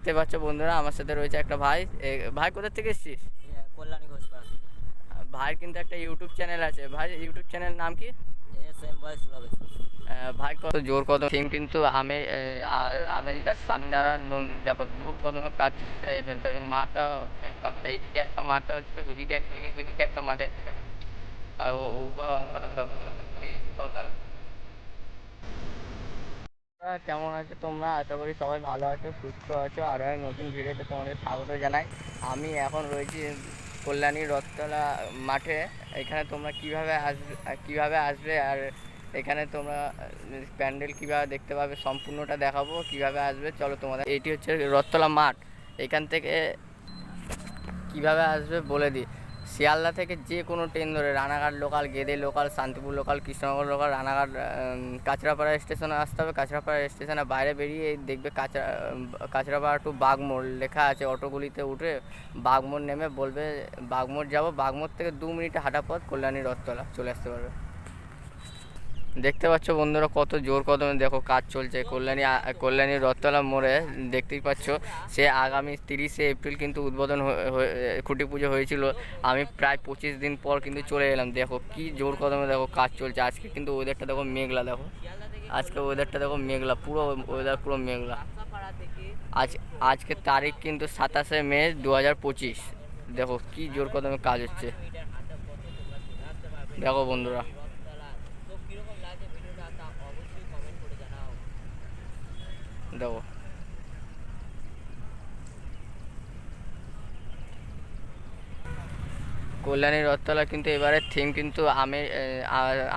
দেখতে পাচ্ছ বন্ধুরা, আমার সাথে রয়েছে একটা ভাই। ভাই কোথা থেকে এসেছিস? কল্যাণী ঘোষপাড়া। ভাইয়ের কিন্তু একটা ইউটিউব চ্যানেল আছে। ভাই ইউটিউব চ্যানেল নাম কি? এম বয়েস ব্লগ। ভাই কত জোর কদম থিম কিন্তু আমেরিকার সান্ডারা ব্যাপার কদম কাজ। মাটা একটা মাটা হচ্ছে একটা মাঠে আর কেমন আছো তোমরা? আশা করি সবাই ভালো আছো, সুস্থ আছো। আরও এক নতুন ভিডিওতে তোমাদের স্বাগত জানাই। আমি এখন রয়েছি কল্যাণী রথতলা মাঠে। এখানে তোমরা কিভাবে আসবে আর এখানে তোমরা প্যান্ডেল কিভাবে দেখতে পাবে সম্পূর্ণটা দেখাবো। কিভাবে আসবে চলো তোমাদের। এটি হচ্ছে রথতলা মাঠ। এখান থেকে কিভাবে আসবে বলে দিই। শিয়ালদা থেকে যে কোনো ট্রেন ধরে Ranaghat local, Gede local, Shantipur local, Krishnanagar local, Ranaghat Kanchrapara স্টেশনে আসতে হবে। কাঁচরাপাড়া স্টেশনের বাইরে বেরিয়ে দেখবে কাঁচরাপাড়া টু বাগমোড় লেখা আছে। অটোগুলিতে উঠে বাগমোড় নেমে বলবে বাগমোড় যাব। বাগমোড় থেকে 2 মিনিটে হাঁটা পথ কল্যাণী রথতলা চলে আসতে পারবে। দেখতে পাচ্ছ বন্ধুরা কত জোর কদমে দেখো কাজ চলছে কল্যাণী রথতলা মোড়ে। দেখতেই পাচ্ছ সে আগামী 30শে এপ্রিল কিন্তু উদ্বোধন খুঁটি পুজো হয়েছিল। আমি প্রায় 25 দিন পর কিন্তু চলে এলাম। দেখো কি জোর কদমে দেখো কাজ চলছে। আজকে কিন্তু ওয়েদারটা দেখো মেঘলা। দেখো আজকে ওয়েদারটা দেখো মেঘলা, পুরো ওয়েদার পুরো মেঘলা। আজকে তারিখ কিন্তু 27শে মে 2025। দেখো কি জোর কদমে কাজ হচ্ছে দেখো বন্ধুরা। দেখো কল্যাণী রথতলা কিন্তু এবারের থিম কিন্তু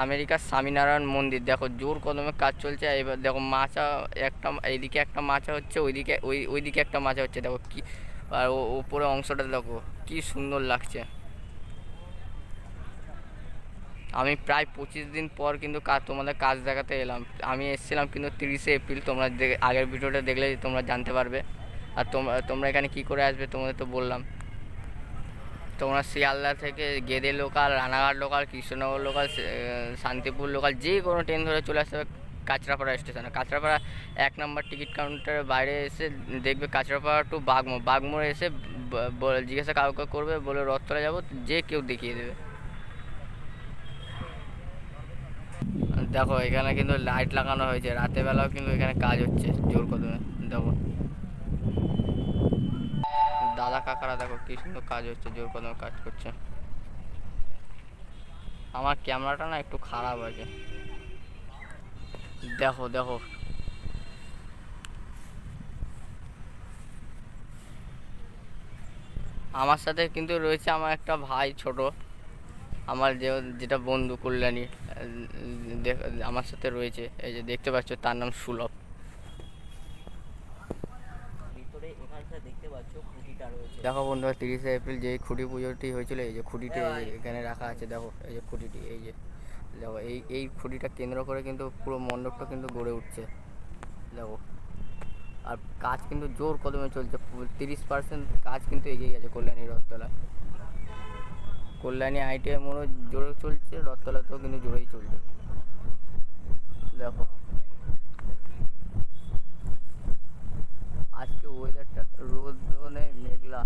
আমেরিকার স্বামীনারায়ণ মন্দির। দেখো জোর কদমে কাজ চলছে। এবার দেখো মাচা একটা, এইদিকে একটা মাচা হচ্ছে, ওইদিকে একটা মাচা হচ্ছে। দেখো কি, আর ওপরে অংশটা দেখো কি সুন্দর লাগছে। আমি প্রায় 25 দিন পর কিন্তু তোমাদের কাজ দেখাতে এলাম। আমি এসেছিলাম কিন্তু 30শে এপ্রিল। তোমরা আগের ভিডিওটা দেখলে তোমরা জানতে পারবে। আর তোমরা এখানে কি করে আসবে তোমাদের তো বললাম। তোমরা শিয়ালদা থেকে Gede local, Ranaghat local, Krishnanagar local, Shantipur local যে কোনো ট্রেন ধরে চলে আসতে হবে কাঁচরাপাড়া স্টেশনে। কাঁচরাপাড়া 1 নম্বর টিকিট কাউন্টারের বাইরে এসে দেখবে কাঁচরাপাড়া টু বাগমোড় এসে জিজ্ঞাসা কাউকে করবে, বলে রথতলা যাবো, যে কেউ দেখিয়ে দেবে। দেখো এখানে কিন্তু লাইট লাগানো হয়েছে, রাতের বেলাও কিন্তু এখানে কাজ হচ্ছে জোর কদমে। দেখো দাদা কাকারা দেখো কি সুন্দর কাজ হচ্ছে, জোর কদমে কাজ করছে। আমার ক্যামেরাটা না একটু খারাপ আছে। দেখো দেখো আমার সাথে কিন্তু রয়েছে আমার একটা ভাই ছোট, আমার যেটা বন্ধু কল্যাণী। আমার সাথে রয়েছে, এই যে দেখতে পাচ্ছ, তার নাম সুলভ। ভিতরে এখানটা দেখতে পাচ্ছ খুঁটিটা রয়েছে। দেখো বন্ধুরা 30শে এপ্রিল যে খুঁটি পুজোটি হয়েছিল, এই যে খুঁটিটি এখানে রাখা আছে। দেখো এই যে খুঁটিটি, এই যে দেখো এই খুঁটিটা কেন্দ্র করে কিন্তু পুরো মণ্ডপটা কিন্তু গড়ে উঠছে। দেখো আর কাজ কিন্তু জোর কদমে চলছে। 30% কাজ কিন্তু এগিয়ে গেছে কল্যাণী রথতলা। কল্যাণী আইটিআই মোড়ও জোরে চলছে, রথতলাতেও কিন্তু জোরেই চলছে। দেখো আজকে ওয়েদারটা রোদ নেই, মেঘলা।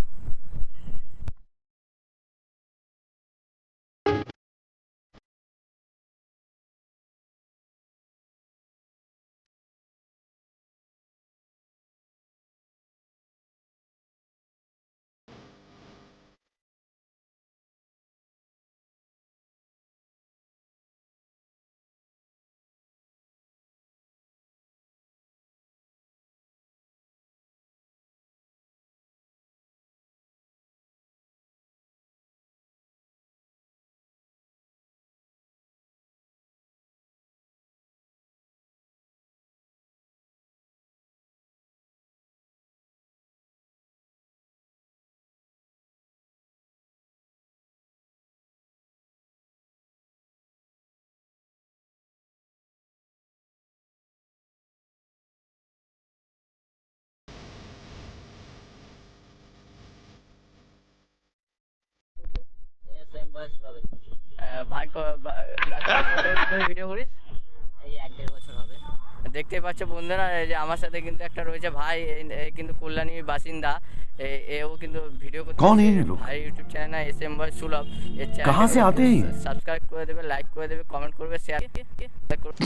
এম বয়েস ব্লগ। ভাই ভিডিও করিস? এই 1-1.5 বছর হবে। দেখতেই পাচ্ছ বন্ধুরা, এই যে আমার সাথে কিন্তু একটা রয়েছে ভাই, এ কিন্তু কল্যাণীর বাসিন্দা। এও কিন্তু ভিডিও করতে कौन है এসেছে। ये लोग? ভাই ইউটিউব চ্যানেল SM বয় সুলভ, এর कहाँ से आते हैं ये? সাবস্ক্রাইব করে দেবে, লাইক করে দেবে, কমেন্ট করবে, শেয়ার করবে।